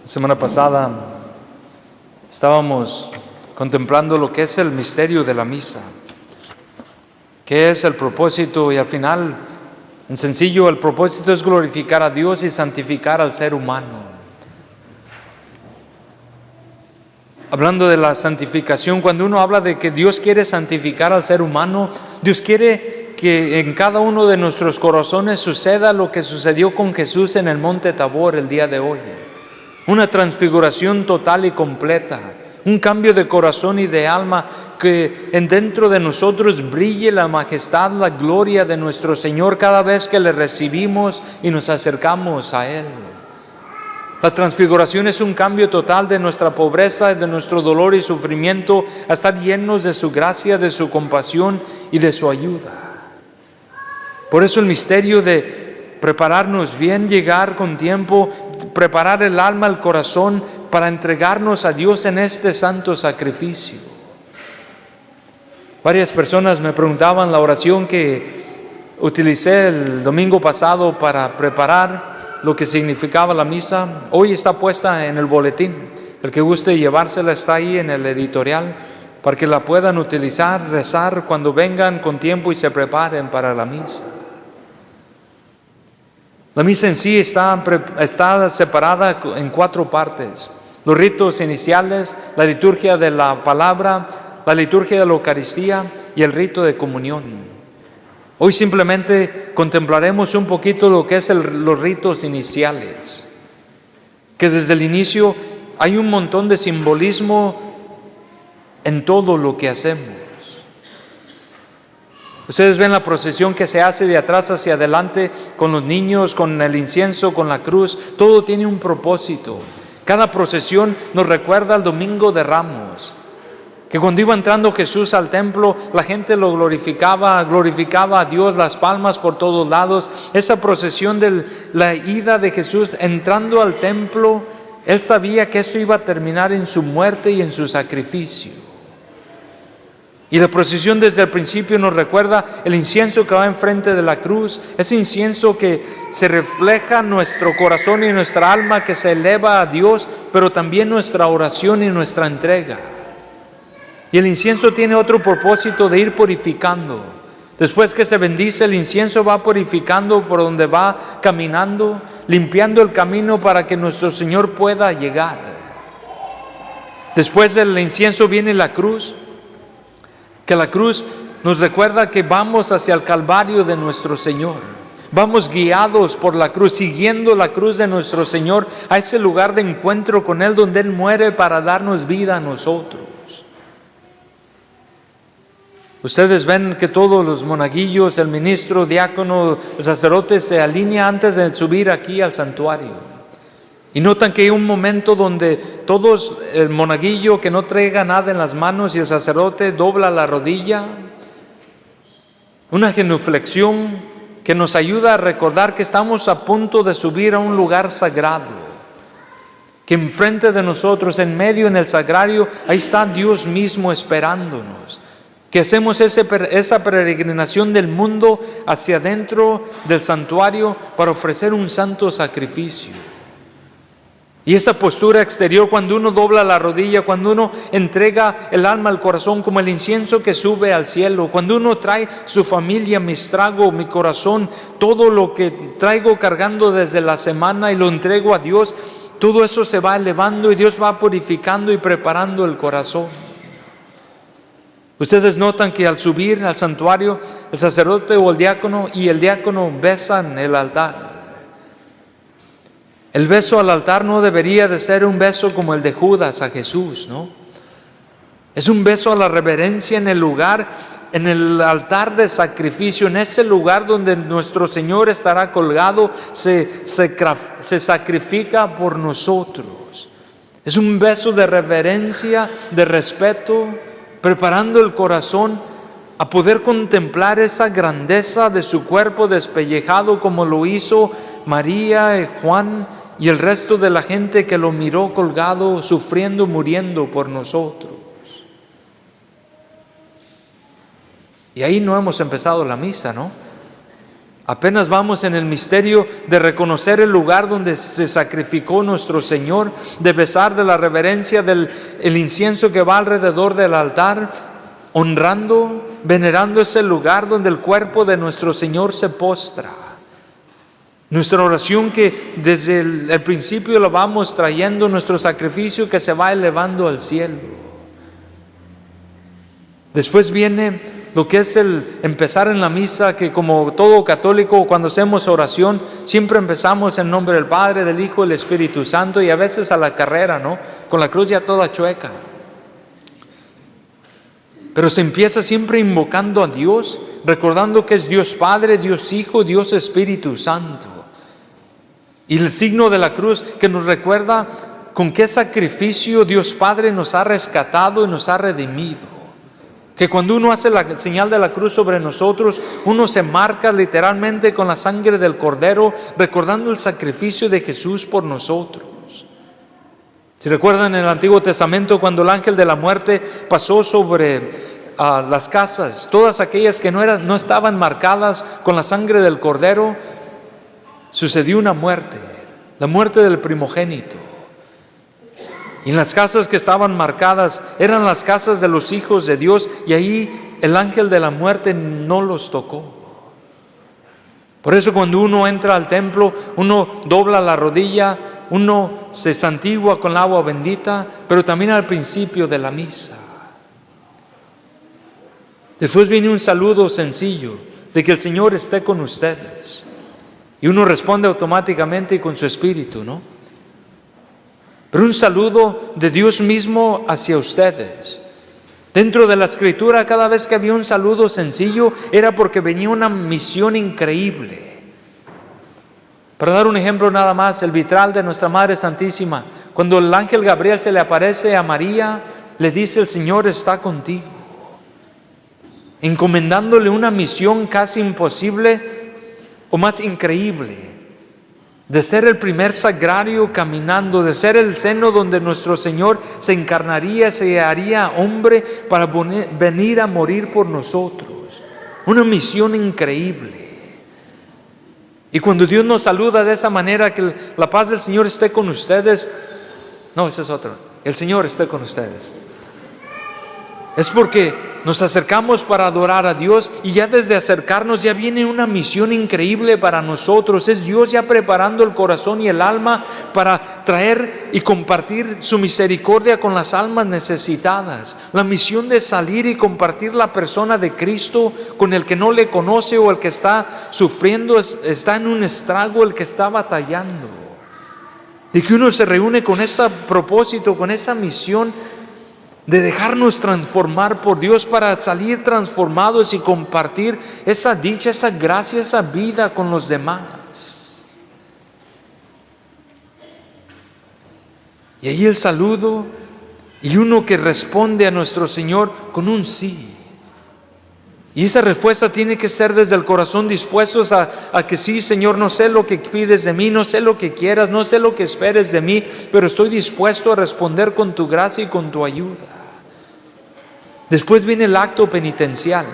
Semana pasada estábamos contemplando lo que es el misterio de la misa, qué es el propósito, y al final, en sencillo, el propósito es glorificar a Dios y santificar al ser humano. Hablando de la santificación, cuando uno habla de que Dios quiere santificar al ser humano, Dios quiere que en cada uno de nuestros corazones suceda lo que sucedió con Jesús en el monte Tabor el día de hoy. Una transfiguración total y completa, un cambio de corazón y de alma, que dentro de nosotros brille la majestad, la gloria de nuestro Señor cada vez que le recibimos y nos acercamos a Él. La transfiguración es un cambio total de nuestra pobreza, de nuestro dolor y sufrimiento, a estar llenos de su gracia, de su compasión y de su ayuda. Por eso el misterio de prepararnos bien, llegar con tiempo, preparar el alma, el corazón para entregarnos a Dios en este santo sacrificio. Varias personas me preguntaban la oración que utilicé el domingo pasado para preparar lo que significaba la misa. Hoy está puesta en el boletín. El que guste llevársela está ahí en el editorial para que la puedan utilizar, rezar cuando vengan con tiempo y se preparen para la misa. La misa en sí está separada en 4 partes: los ritos iniciales, la liturgia de la palabra, la liturgia de la Eucaristía y el rito de comunión. Hoy simplemente contemplaremos un poquito lo que es los ritos iniciales, que desde el inicio hay un montón de simbolismo en todo lo que hacemos. Ustedes ven la procesión que se hace de atrás hacia adelante con los niños, con el incienso, con la cruz. Todo tiene un propósito. Cada procesión nos recuerda al Domingo de Ramos, que cuando iba entrando Jesús al templo, la gente lo glorificaba a Dios, las palmas por todos lados. Esa procesión de la ida de Jesús entrando al templo, Él sabía que eso iba a terminar en su muerte y en su sacrificio. Y la procesión desde el principio nos recuerda el incienso que va enfrente de la cruz, ese incienso que se refleja en nuestro corazón y nuestra alma, que se eleva a Dios, pero también nuestra oración y nuestra entrega. Y el incienso tiene otro propósito de ir purificando. Después que se bendice, el incienso va purificando por donde va caminando, limpiando el camino para que nuestro Señor pueda llegar. Después del incienso viene la cruz, que la cruz nos recuerda que vamos hacia el Calvario de nuestro Señor. Vamos guiados por la cruz, siguiendo la cruz de nuestro Señor a ese lugar de encuentro con Él, donde Él muere para darnos vida a nosotros. Ustedes ven que todos los monaguillos, el ministro, diácono, el sacerdote se alinea antes de subir aquí al santuario. Y notan que hay un momento donde todos, el monaguillo que no traiga nada en las manos y el sacerdote dobla la rodilla. Una genuflexión que nos ayuda a recordar que estamos a punto de subir a un lugar sagrado. Que enfrente de nosotros, en medio, en el sagrario, ahí está Dios mismo esperándonos. Que hacemos esa peregrinación del mundo hacia adentro del santuario para ofrecer un santo sacrificio. Y esa postura exterior, cuando uno dobla la rodilla, cuando uno entrega el alma al corazón como el incienso que sube al cielo, cuando uno trae su familia, mi estrago, mi corazón, todo lo que traigo cargando desde la semana y lo entrego a Dios, todo eso se va elevando y Dios va purificando y preparando el corazón. Ustedes notan que al subir al santuario, el sacerdote o el diácono besan el altar. El beso al altar no debería de ser un beso como el de Judas a Jesús, ¿no? Es un beso a la reverencia en el lugar, en el altar de sacrificio, en ese lugar donde nuestro Señor estará colgado, se sacrifica por nosotros. Es un beso de reverencia, de respeto, preparando el corazón a poder contemplar esa grandeza de su cuerpo despellejado, como lo hizo María, Juan y el resto de la gente que lo miró colgado, sufriendo, muriendo por nosotros. Y ahí no hemos empezado la misa, ¿no? Apenas vamos en el misterio de reconocer el lugar donde se sacrificó nuestro Señor, de besar de la reverencia del el incienso que va alrededor del altar, honrando, venerando ese lugar donde el cuerpo de nuestro Señor se postra. Nuestra oración que desde el principio lo vamos trayendo, nuestro sacrificio que se va elevando al cielo. Después viene lo que es el empezar en la misa, que como todo católico, cuando hacemos oración, siempre empezamos en nombre del Padre, del Hijo, del Espíritu Santo, y a veces a la carrera, ¿no? Con la cruz ya toda chueca. Pero se empieza siempre invocando a Dios, recordando que es Dios Padre, Dios Hijo, Dios Espíritu Santo. Y el signo de la cruz que nos recuerda con qué sacrificio Dios Padre nos ha rescatado y nos ha redimido. Que cuando uno hace la señal de la cruz sobre nosotros, uno se marca literalmente con la sangre del Cordero, recordando el sacrificio de Jesús por nosotros. Si recuerdan en el Antiguo Testamento, cuando el ángel de la muerte pasó sobre las casas, todas aquellas que no estaban marcadas con la sangre del Cordero, sucedió una muerte, la muerte del primogénito. Y en las casas que estaban marcadas eran las casas de los hijos de Dios, y ahí el ángel de la muerte no los tocó. Por eso cuando uno entra al templo, uno dobla la rodilla, uno se santigua con el agua bendita, pero también al principio de la misa. Después viene un saludo sencillo de que el Señor esté con ustedes. Y uno responde automáticamente con su espíritu, ¿no? Pero un saludo de Dios mismo hacia ustedes. Dentro de la Escritura, cada vez que había un saludo sencillo, era porque venía una misión increíble. Para dar un ejemplo nada más, el vitral de nuestra Madre Santísima, cuando el ángel Gabriel se le aparece a María, le dice: el Señor está contigo, encomendándole una misión casi imposible o más increíble, de ser el primer sagrario caminando, de ser el seno donde nuestro Señor se encarnaría, se haría hombre para venir a morir por nosotros. Una misión increíble. Y cuando Dios nos saluda de esa manera, que la paz del Señor esté con ustedes, no, ese es otro, el Señor esté con ustedes, es porque nos acercamos para adorar a Dios, y ya desde acercarnos ya viene una misión increíble para nosotros. Es Dios ya preparando el corazón y el alma para traer y compartir su misericordia con las almas necesitadas. La misión de salir y compartir la persona de Cristo con el que no le conoce, o el que está sufriendo, está en un estrago, el que está batallando. Y que uno se reúne con ese propósito, con esa misión de dejarnos transformar por Dios para salir transformados y compartir esa dicha, esa gracia, esa vida con los demás. Y ahí el saludo, y uno que responde a nuestro Señor con un sí. Y esa respuesta tiene que ser desde el corazón, dispuestos a que sí, Señor, no sé lo que pides de mí, no sé lo que quieras, no sé lo que esperes de mí, pero estoy dispuesto a responder con tu gracia y con tu ayuda. Después viene el acto penitencial,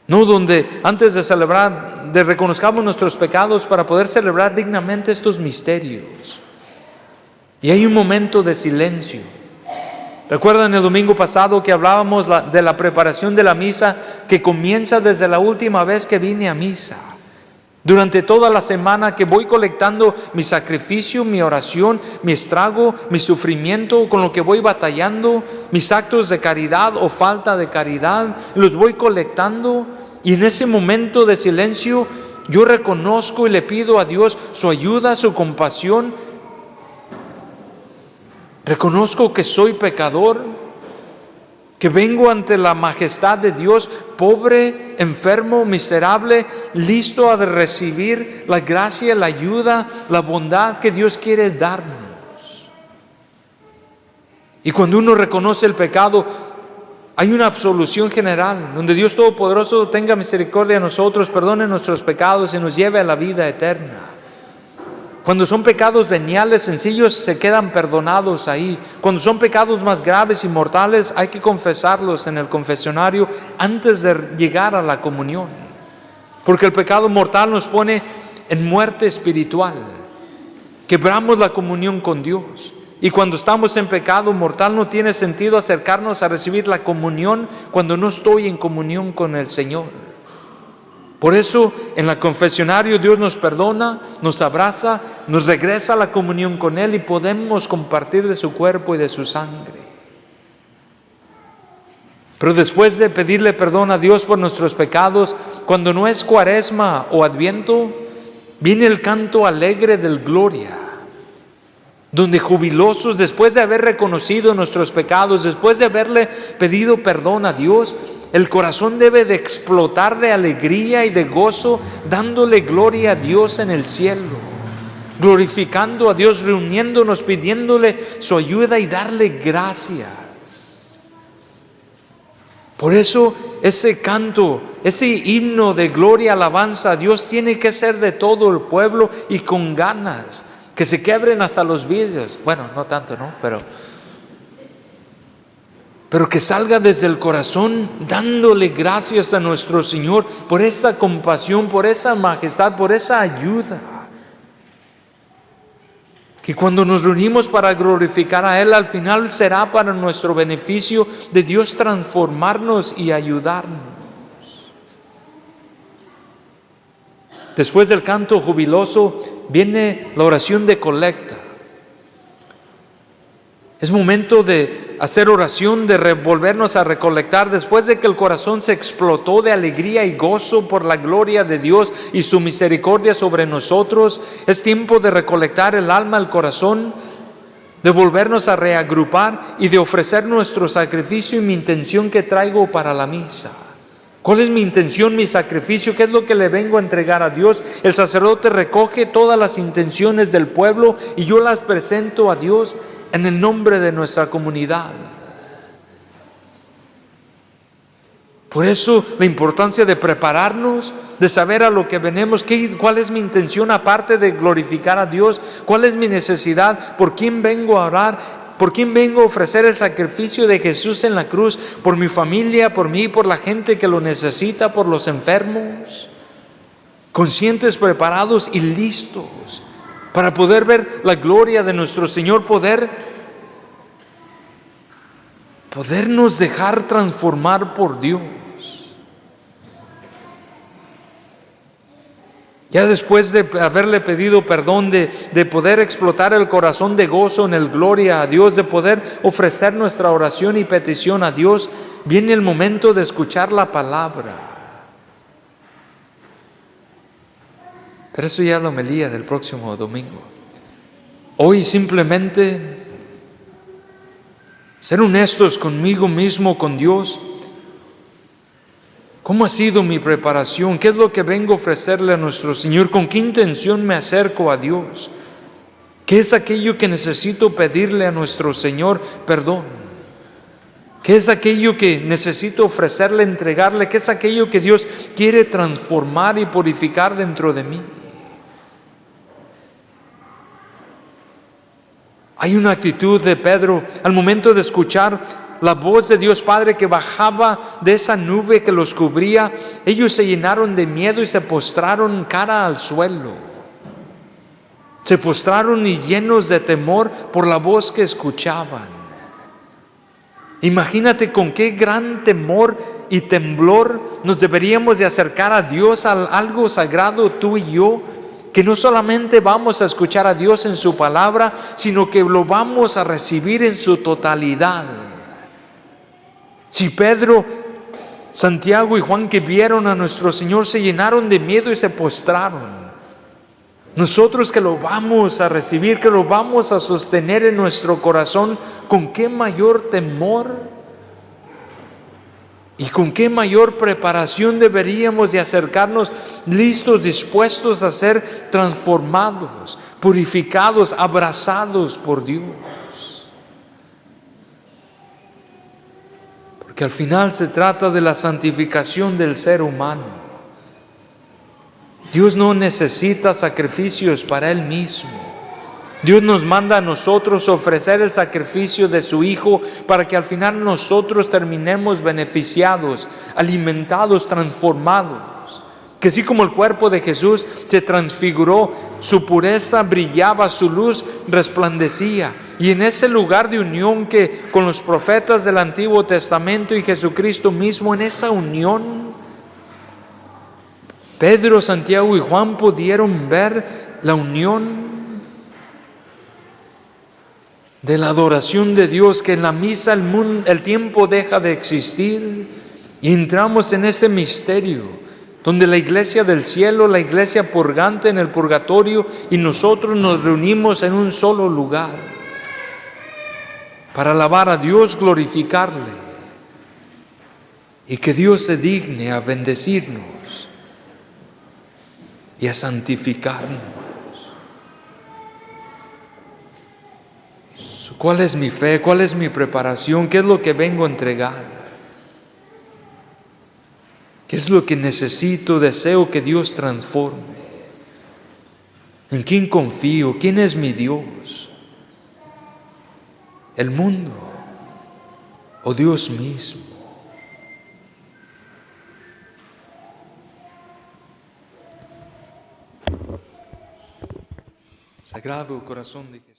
¿no? Donde antes de celebrar, reconozcamos nuestros pecados para poder celebrar dignamente estos misterios. Y hay un momento de silencio. ¿Recuerdan el domingo pasado que hablábamos de la preparación de la misa, que comienza desde la última vez que vine a misa? Durante toda la semana que voy colectando mi sacrificio, mi oración, mi estrago, mi sufrimiento, con lo que voy batallando, mis actos de caridad o falta de caridad, los voy colectando, y en ese momento de silencio yo reconozco y le pido a Dios su ayuda, su compasión. Reconozco que soy pecador, que vengo ante la majestad de Dios, pobre, enfermo, miserable, listo a recibir la gracia, la ayuda, la bondad que Dios quiere darnos. Y cuando uno reconoce el pecado, hay una absolución general, donde Dios Todopoderoso tenga misericordia de nosotros, perdone nuestros pecados y nos lleve a la vida eterna. Cuando son pecados veniales, sencillos, se quedan perdonados ahí. Cuando son pecados más graves y mortales, hay que confesarlos en el confesionario antes de llegar a la comunión. Porque el pecado mortal nos pone en muerte espiritual. Quebramos la comunión con Dios. Y cuando estamos en pecado mortal no tiene sentido acercarnos a recibir la comunión cuando no estoy en comunión con el Señor. Por eso en la confesionario Dios nos perdona, nos abraza, nos regresa a la comunión con Él y podemos compartir de su cuerpo y de su sangre. Pero después de pedirle perdón a Dios por nuestros pecados, cuando no es Cuaresma o Adviento, viene el canto alegre del Gloria, donde jubilosos, después de haber reconocido nuestros pecados, después de haberle pedido perdón a Dios, el corazón debe de explotar de alegría y de gozo, dándole gloria a Dios en el cielo, glorificando a Dios, reuniéndonos, pidiéndole su ayuda y darle gracias. Por eso ese canto, ese himno de gloria, alabanza a Dios tiene que ser de todo el pueblo y con ganas, que se quebren hasta los vidrios. Bueno, no tanto, ¿no? Pero que salga desde el corazón dándole gracias a nuestro Señor por esa compasión, por esa majestad, por esa ayuda. Que cuando nos reunimos para glorificar a Él, al final será para nuestro beneficio de Dios transformarnos y ayudarnos. Después del canto jubiloso viene la oración de colecta. Es momento de hacer oración, de volvernos a recolectar. Después de que el corazón se explotó de alegría y gozo por la gloria de Dios y su misericordia sobre nosotros, es tiempo de recolectar el alma, el corazón, de volvernos a reagrupar y de ofrecer nuestro sacrificio y mi intención que traigo para la misa. ¿Cuál es mi intención, mi sacrificio? ¿Qué es lo que le vengo a entregar a Dios? El sacerdote recoge todas las intenciones del pueblo y yo las presento a Dios en el nombre de nuestra comunidad. Por eso la importancia de prepararnos, de saber a lo que venimos, cuál es mi intención aparte de glorificar a Dios, cuál es mi necesidad, por quién vengo a orar, por quién vengo a ofrecer el sacrificio de Jesús en la cruz, por mi familia, por mí, por la gente que lo necesita, por los enfermos. Conscientes, preparados y listos para poder ver la gloria de nuestro Señor, podernos dejar transformar por Dios. Ya después de haberle pedido perdón, de poder explotar el corazón de gozo en el gloria a Dios, de poder ofrecer nuestra oración y petición a Dios, viene el momento de escuchar la palabra. Pero eso ya es la homilía del próximo domingo. Hoy simplemente ser honestos conmigo mismo, con Dios. ¿Cómo ha sido mi preparación? ¿Qué es lo que vengo a ofrecerle a nuestro Señor? ¿Con qué intención me acerco a Dios? ¿Qué es aquello que necesito pedirle a nuestro Señor perdón? ¿Qué es aquello que necesito ofrecerle, entregarle? ¿Qué es aquello que Dios quiere transformar y purificar dentro de mí? Hay una actitud de Pedro al momento de escuchar la voz de Dios Padre que bajaba de esa nube que los cubría. Ellos se llenaron de miedo y se postraron cara al suelo. Se postraron y llenos de temor por la voz que escuchaban. Imagínate con qué gran temor y temblor nos deberíamos de acercar a Dios, a algo sagrado, tú y yo, que no solamente vamos a escuchar a Dios en su palabra, sino que lo vamos a recibir en su totalidad. Si Pedro, Santiago y Juan, que vieron a nuestro Señor, se llenaron de miedo y se postraron, nosotros que lo vamos a recibir, que lo vamos a sostener en nuestro corazón, ¿con qué mayor temor y con qué mayor preparación deberíamos de acercarnos, listos, dispuestos a ser transformados, purificados, abrazados por Dios? Porque al final se trata de la santificación del ser humano. Dios no necesita sacrificios para Él mismo. Dios nos manda a nosotros ofrecer el sacrificio de su Hijo para que al final nosotros terminemos beneficiados, alimentados, transformados. Que así como el cuerpo de Jesús se transfiguró, su pureza brillaba, su luz resplandecía. Y en ese lugar de unión que con los profetas del Antiguo Testamento y Jesucristo mismo, en esa unión, Pedro, Santiago y Juan pudieron ver la unión de la adoración de Dios, que en la misa el tiempo deja de existir y entramos en ese misterio donde la iglesia del cielo, la iglesia purgante en el purgatorio y nosotros nos reunimos en un solo lugar para alabar a Dios, glorificarle y que Dios se digne a bendecirnos y a santificarnos. ¿Cuál es mi fe? ¿Cuál es mi preparación? ¿Qué es lo que vengo a entregar? ¿Qué es lo que necesito, deseo que Dios transforme? ¿En quién confío? ¿Quién es mi Dios? ¿El mundo o Dios mismo? Sagrado corazón de Jesús.